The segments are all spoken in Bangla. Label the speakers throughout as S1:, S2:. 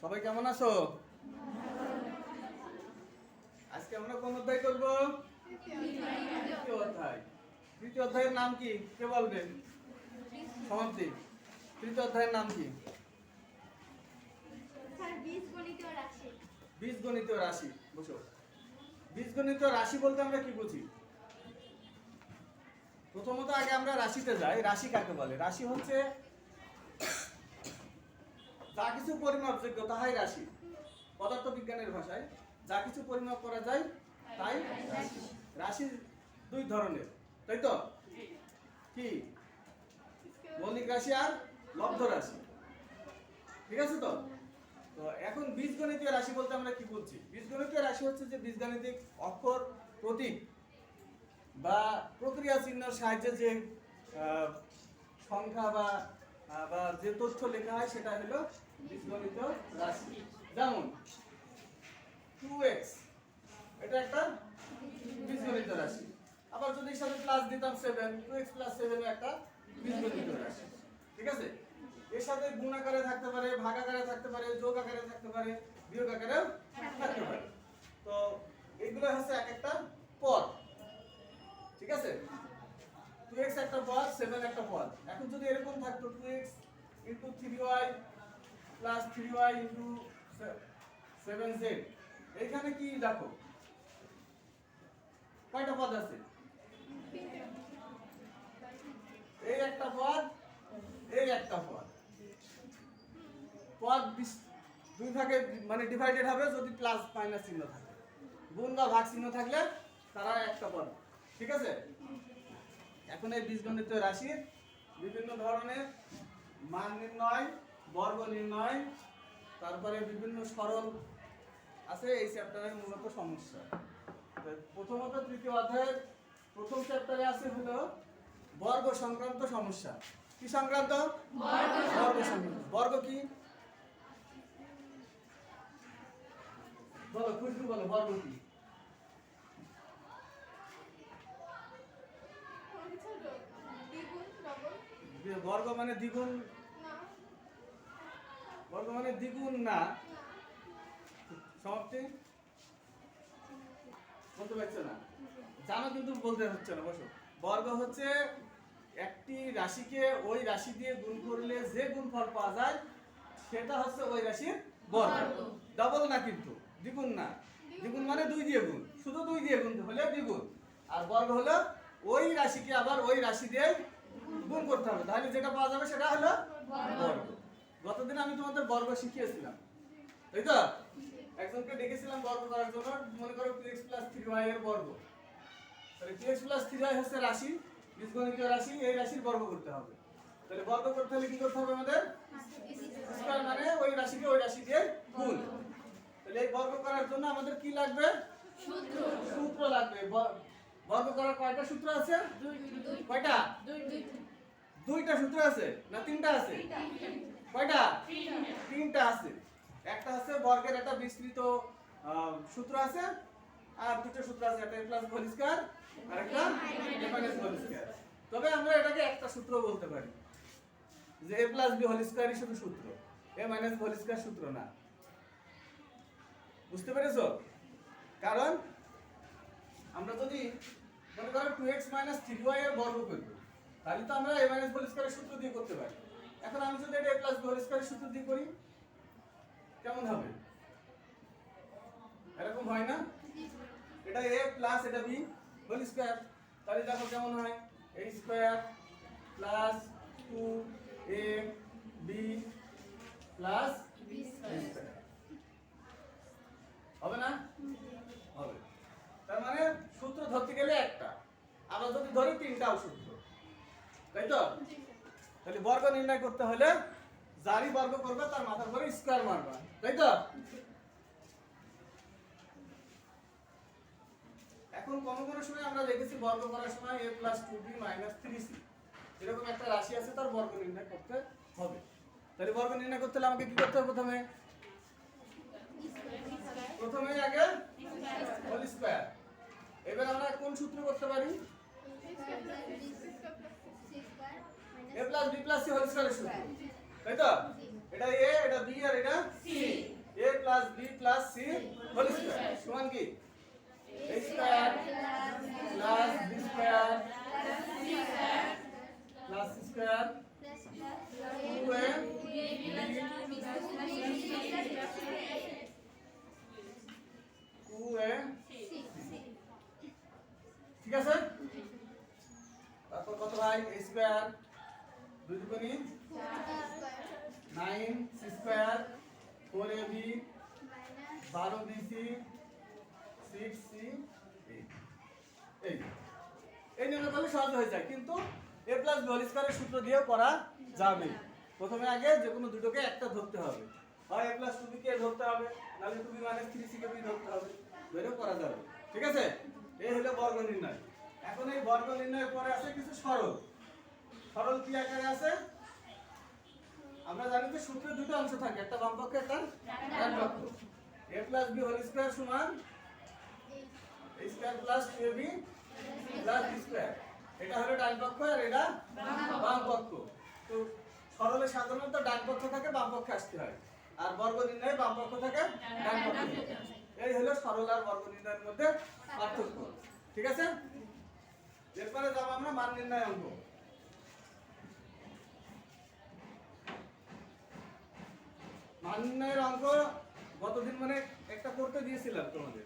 S1: সবাই কেমন আছো? আজকে আমরা কোন অধ্যায় করব? তৃতীয় অধ্যায়। তৃতীয় অধ্যায়ের নাম কি কে বলবেন? সমাপ্তি। তৃতীয় অধ্যায়ের নাম কি?
S2: স্যার বীজগণিতীয় রাশি।
S1: বীজগণিতীয় রাশি। বসো। বীজগণিতীয় রাশি বলতে আমরা কি বুঝি? প্রথমত আগে আমরা রাশিতে যাই। রাশি কাকে বলে? রাশি হচ্ছে যা কিছু পরিমাপযোগ্য তাহাই রাশি। পদার্থ বিজ্ঞানের ভাষায় যা কিছু পরিমাপ করা যায় তাই রাশি। রাশি দুই ধরনের, তাই তো? কি? মৌলিক রাশি আর লব্ধ রাশি। ঠিক আছে তো? তো এখন বীজগণিতীয় রাশি বলতে আমরা কি বলছি? বীজগণিতীয় রাশি হচ্ছে যে বীজগাণিতিক অক্ষর, প্রতীক বা প্রক্রিয়া চিহ্নের সাহায্যে যে সংখ্যা বা যে তথ্য লেখা হয় সেটা হলো বীজগণিতীয় রাশি। যেমন 2x, এটা একটা বীজগণিতীয় রাশি। আবার যদি এর সাথে প্লাস দিতাম 7, 2x + 7 একটা বীজগণিতীয় রাশি। ঠিক আছে? এর সাথে গুণ আকারে থাকতে পারে, ভাগ আকারে থাকতে পারে, যোগ আকারে থাকতে পারে, বিয়োগ আকারেও থাকতে পারে। তো এগুলো হচ্ছে এক একটা পদ। ঠিক আছে? 2x একটা পদ, 7 একটা পদ। এখন যদি এরকম থাকতো 2x * 3y + 3y * 7z, এইখানে কি দেখো কয়টা পদ আছে? এই একটা পদ, এই একটা পদ। পদ দুই ভাগে মানে ডিভাইডেড হবে যদি প্লাস মাইনাস চিহ্ন থাকে। গুণ বা ভাগ চিহ্ন থাকলে তারা একটা পদ। ঠিক আছে? এখন এই বীজগণিতীয় রাশির বিভিন্ন ধরনের মান নির্ণয়, বর্গ নির্ণয়, তারপরে বিভিন্ন সরল আছে এই চ্যাপ্টারের মূলত সমস্যা। প্রথমত তৃতীয় অধ্যায়ের প্রথম চ্যাপ্টারে আছে হলো বর্গ সংক্রান্ত সমস্যা। কি সংক্রান্ত? বর্গ সংক্রান্ত। বর্গ কি? বলো, খুশবু বলো, বর্গ কি? বর্গ মানে দ্বিগুণ। বর্গ মানে দ্বিগুণ না। সমাপ্তি বলতে পারছো না? জানো কিন্তু বলতে হচ্ছে না। বসো। বর্গ হচ্ছে একটি রাশিকে ওই রাশি দিয়ে গুণ করলে যে গুণফল পাওয়া যায় সেটা হচ্ছে ওই রাশির বর্গ। ডাবল না, কিন্তু দ্বিগুণ না। দ্বিগুণ মানে 2 দিয়ে গুণ, শুধু 2 দিয়ে গুণ হলে দ্বিগুণ। আর বর্গ হলো ওই রাশিকে আবার ওই রাশি দিয়ে গুণ করতে হবে, তাহলে যেটা পাওয়া যাবে সেটা হলো বর্গ। গতদিন আমি তোমাদের বর্গ শিখিয়েছিলাম, তাই তো? একজনকে ডেকেছিলাম বর্গ করার জন্য। মনে করো 2x + 3y এর বর্গ। তাহলে 2x + 3y হচ্ছে রাশি, বীজগণিতীয় রাশি। এই রাশির বর্গ করতে হবে। তাহলে বর্গ করতে হলে কি করতে হবে আমাদের? স্কয়ার মানে ওই রাশিকে ওই রাশি দিয়ে গুণ। তাহলে এই বর্গ করার জন্য আমাদের কি লাগবে? সূত্র। সূত্র লাগবে। বর্গ করার কয়টা সূত্র আছে? কয়টা? দুইটা সূত্র আছে না তিনটা আছে? কয়টা? তিনটা আছে। একটা আছে বর্গের একটা বিস্তৃত সূত্র আছে, আর দুটো সূত্র আছে, একটা a+b² আর একটা a−b²। তবে আমরা এটাকে একটা সূত্র বলতে পারি যে a+b² শুধু সূত্র, a−b² সূত্র না। বুঝতে পেরেছো? কারণ আমরা যদি মনে করো 2x - 3y এর বর্গ করব, তাহলে তো আমরা a−b² সূত্র দিয়ে করতে পারি। এখন আমি যদি এটা a+b² সূত্র দিয়ে করি কেমন হবে? এরকম হয় না? এটা a প্লাস এটা b হোল স্কয়ার। তাহলে দেখো কেমন হয়? a² plus 2ab plus b²। হবে না? হবে। তার মানে সূত্র ধরতে গেলে একটা, আমরা যদি ধরি তিনটাও সূত্র, তাই তো? তাহলে বর্গ নির্ণয় করতে হলে যারই বর্গ করবে তার মাথার উপরে স্কয়ার মারবা, তাই তো? এখন কোন সময় আমরা দেখেছি বর্গ করার সময় a + 2b - 3c এরকম একটা রাশি আছে, তার বর্গ নির্ণয় করতে হবে। তাহলে বর্গ নির্ণয় করতে হলে আমাকে কি করতে হবে? প্রথমে আগে হোল স্কয়ার। এবার আমরা কোন সূত্র করতে পারি? a + b + c হোল স্কয়ারের সূত্র, তাই তো? এটা a, এটা b আর এটা c। Plus B plus C whole square সমান কি a square plus B square plus C square 2a ঠিক আছে তারপর কত ভাই a স্কয়ার 2 দুগুণী 9 C square 4ab 12 bc 6c এই নিয়মে করলে সহজ হয়ে যায় কিন্তু a প্লাস b হোল স্কয়ারের সূত্র দিয়েও করা যাবে প্রথমে আগে যে কোনো দুটোকে একটা ধরতে হবে হয় a প্লাস 2b কে ধরতে হবে নাহলে 2b মাইনাস 3c কে ধরতে হবে ধরেও করা যাবে ঠিক আছে এই হলো বর্গ নির্ণয় এখন এই বর্গ নির্ণয়ের পরে আছে কিছু সরল সরল কি আকারে আছে আমরা জানি যে সূত্রে দুটো অংশ থাকে একটা বাম পক্ষে একটা ডান পক্ষ a plus b whole square সমান a square plus 2ab plus b square এটা হলো ডান পক্ষ আর এটা বাম পক্ষ তো সরলে সাধারণত ডান পক্ষ থেকে বাম পক্ষে আসতে হয় আর বর্গ নির্ণয়ে বাম পক্ষ থেকে ডান পক্ষে এই হলো সরল আর বর্গ নির্ণয়ের মধ্যে পার্থক্য ঠিক আছে এরপরে যাব আমরা মান নির্ণয় অঙ্ক মান নির্ণয়ের অঙ্ক গতদিন মানে একটা করতে দিয়েছিলাম তোমাদের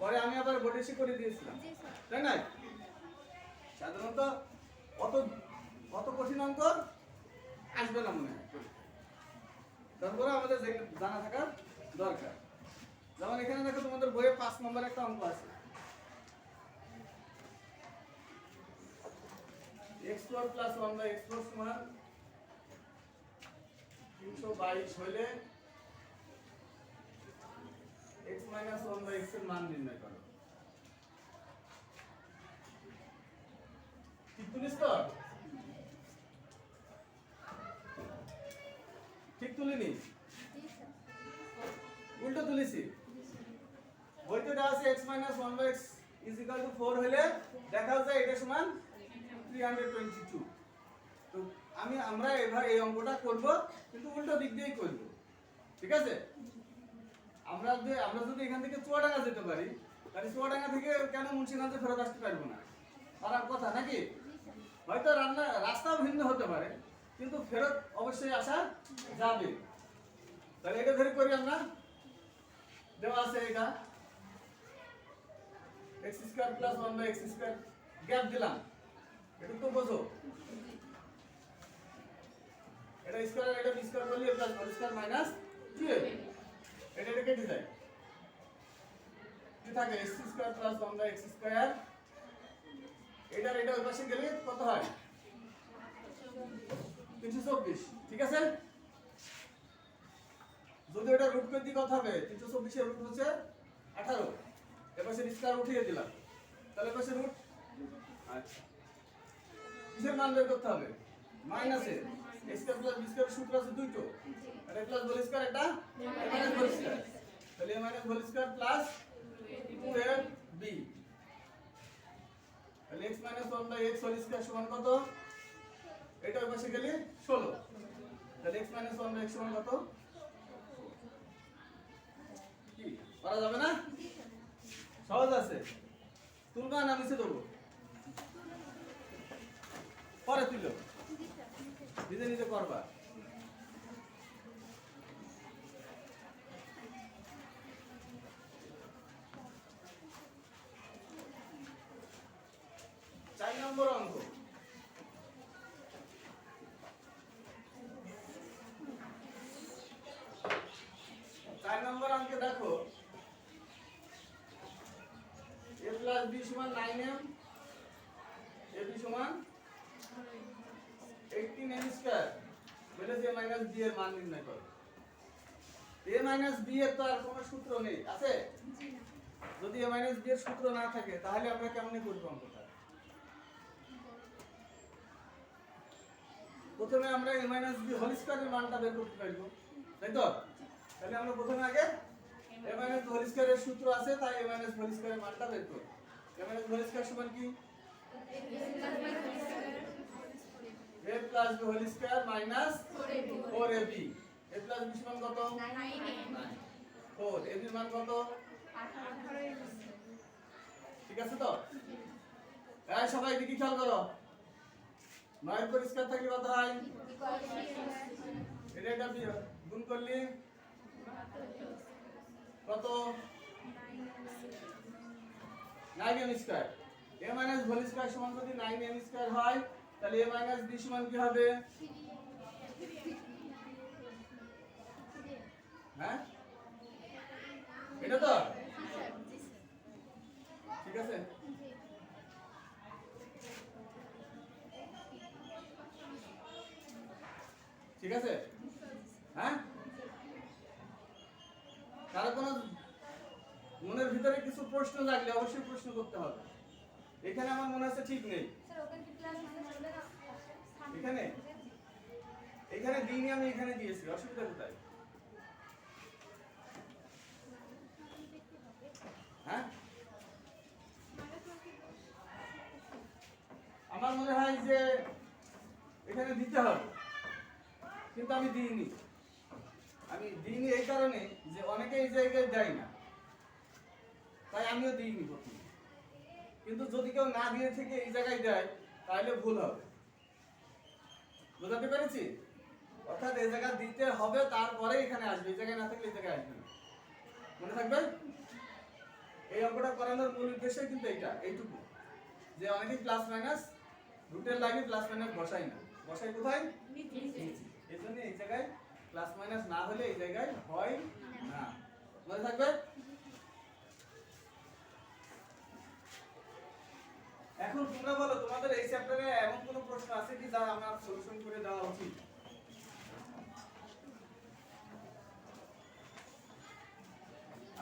S1: পরে আমি আবার বডিসি করে দিয়েছিলাম তাই না সাধারণত অত কঠিন অঙ্ক আসবে না মনে হয় তারপরে আমাদের জানা থাকা দরকার যেমন এখানে দেখো তোমাদের বইয়ে 5 নম্বর একটা অঙ্ক আছে x4 + 1/x4 সমান 322 হলে x - 1/x এর মান নির্ণয় করো ঠিক তুলিস তো ঠিক তুলিনি উল্টো তুলিছি বইতে দেওয়া আছে x - 1/x = 4 হলে দেখা যায় এটা সমান 322 তো আমরা এবার এই অঙ্কটা করব কিন্তু উল্টো দিক দিয়েই করব ঠিক আছে আমরা যদি এখান থেকে চুয়াডাঙ্গা যেতে পারি তাহলে চুয়াডাঙ্গা থেকে কেন মুন্সিগঞ্জে ফেরত আসতে পারবো না পারার কথা নাকি হয়তো রাস্তাও ভিন্ন হতে পারে কিন্তু ফেরত অবশ্যই আসা যাবে তাহলে এটা ধরে করি আমরা দেওয়া আছে এটা x² + 1/x² গ্যাপ দিলাম এটা তো বোঝো এটা স্কয়ার আর এটা বি স্কয়ার করলে a + whole square minus 2ab এটা কেটে যায় কি থাকে x² + 1/x²। এটা ওই পাশে গেলে কত হয় 324 ঠিক আছে যদি এটা রুট করে দিই কত হবে 324 এর রুট হচ্ছে 18 এর পাশে স্কয়ার উঠিয়ে দিলাম তাহলে এর পাশে রুট আচ্ছা কিসের মান বের করতে হবে মাইনাসের x² + b² সূত্র আছে দুটো আর a + হোল স্কয়ার এটা a - হোল স্কয়ার তাহলে a - whole square plus 2ab তাহলে x - 1/x হোল স্কয়ার সমান কত এটা ওই পাশে গেলে 16 তাহলে x - 1/x সমান কত কি করা যাবে না সহজ আছে তুলবা না নিচে দেবো পরে তুলো নিজে নিজে করবা চার নম্বর অঙ্ক অঙ্কে দেখো a + b = 9m ab = 18m² বলে যে a - b এর মান নির্ণয় করো a - b এর তো আর কোনো সূত্র নেই আছে যদি a - b এর সূত্র না থাকে তাহলে আমরা কেমনে করব অঙ্কটা প্রথমে আমরা a - b হোল স্কয়ারের মানটা বের করতে পারব তাই তো তাহলে আমরা প্রথমে আগে a - b হোল স্কয়ারের সূত্র আছে তাই a - b হোল স্কয়ারের মানটা বের করব a - b হোল স্কয়ার সমান কি a + b whole square minus 4ab a + b সমান কত 9 4 এর মান কত?
S2: 18
S1: ঠিক আছে তো? এই সবাই দিকে খেয়াল করো। 9 পরিষ্কার থাকলে কত হয়? এটা গুণ করলে কত? 9m square. a minus whole square সমান যদি 9m স্কয়ার হয় তাহলে a মাইনাস b সমান কি হবে? হ্যাঁ এটা তো ঠিক আছে। ঠিক আছে হ্যাঁ কারো কোনো মনের ভিতরে কিছু প্রশ্ন থাকলে অবশ্যই প্রশ্ন করতে হবে। এখানে আমার মনে হচ্ছে ঠিক নেই। এখানে এখানে দিইনি, আমি এখানে দিয়েছি, অসুবিধা কোথায়? হ্যাঁ আমার মনে হয় যে এখানে দিতে হবে, কিন্তু আমি দিইনি। আমি দিইনি এই কারণে যে অনেকে এই জায়গায় দেয় না, তাই আমিও দিইনি প্রথমে। কিন্তু যদি কেউ না দিয়ে থেকে এই জায়গায় দেয় তাহলে ভুল হবে। বুঝাতে পেরেছি? অর্থাৎ এই জায়গা দিতে হবে, তারপরে এখানে আসবে। এই জায়গায় না থাকলে এই জায়গায় আসবে না। মনে থাকবে? এই অঙ্কটা করানোর মূল উদ্দেশ্য কিন্তু এইটুকু, যে অনেকেই প্লাস মাইনাস রুটের লাগে প্লাস মাইনাস বসাই না। বসাই কোথায়? এই জন্য এই জায়গায় প্লাস মাইনাস না হলে এই জায়গায় হয় না। মনে থাকবে? এখন তোমরা বলো, তোমাদের এই চ্যাপ্টারে এমন কোনো প্রশ্ন আছে কি যা আমার সলিউশন করে দেওয়া উচিত?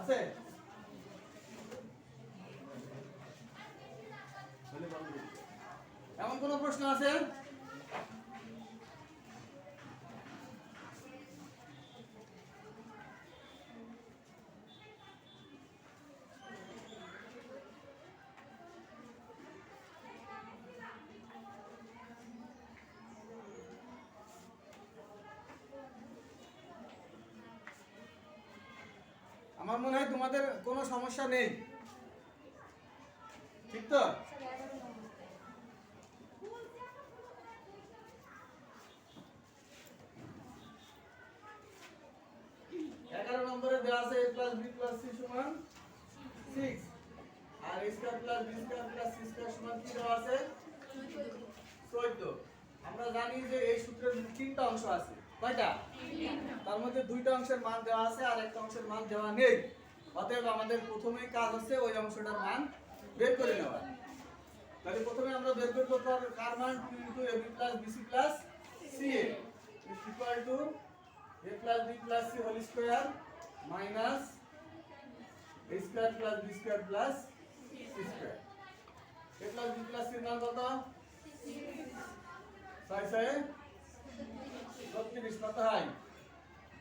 S1: আছে? এমন কোনো প্রশ্ন আছে? আমার মনে হয় তোমাদের কোনো সমস্যা নেই, ঠিক তো? 11 নম্বরে দেওয়া আছে a plus b plus c সমান 6 আর a square plus b square plus c square সমান কি দেওয়া আছে? 14। আমরা জানি যে এই সূত্রের তিনটা অংশ আছে। কয়টা? তার মধ্যে দুইটা অংশের মান দেওয়া আছে আর একটা অংশের মান দেওয়া নেই। অতএব আমাদের প্রথমেই কাজ হচ্ছে ওই অংশটার মান বের করে নেওয়া। তাহলে প্রথমে আমরা বের করব কার মান? 2 ab plus bc plus ca is equal to a plus b plus c whole square minus a square plus b square plus c square. a plus b plus c এর মান কত? 6 6 36 কত হয়?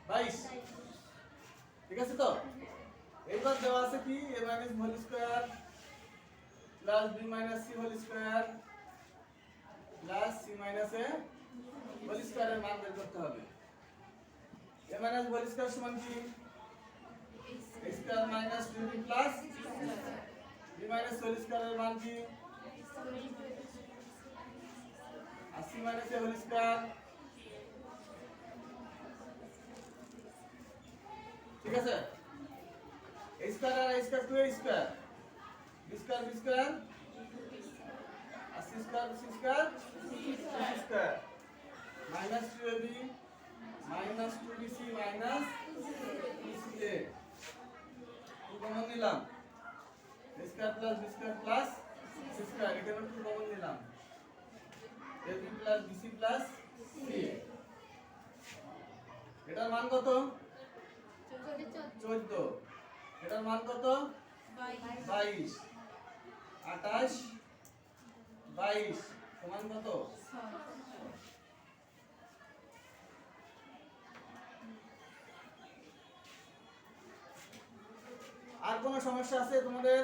S1: 22। ঠিক আছে তো? এইবার দেওয়া আছে কি? a minus whole square plus b minus c whole square plus c minus a whole square এর মান বের করতে হবে। a minus whole square সমান কি? a square minus 2b plus b minus whole square এর মান কি? আর c minus a whole square। ঠিক আছে? a square আর a square 2a square b square b square আর c square c square c square minus 2ab minus 2bc minus 2ca two common নিলাম। a square plus b square plus c square এখানে টু কমন নিলাম। ab plus bc plus c এটার মান কত? 14। এটার মান কত? 22। 28 22 সমান কত? আর কোন সমস্যা আছে তোমাদের?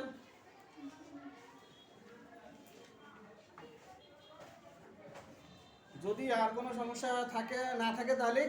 S1: যদি আর কোনো সমস্যা থাকে না থাকে তাহলে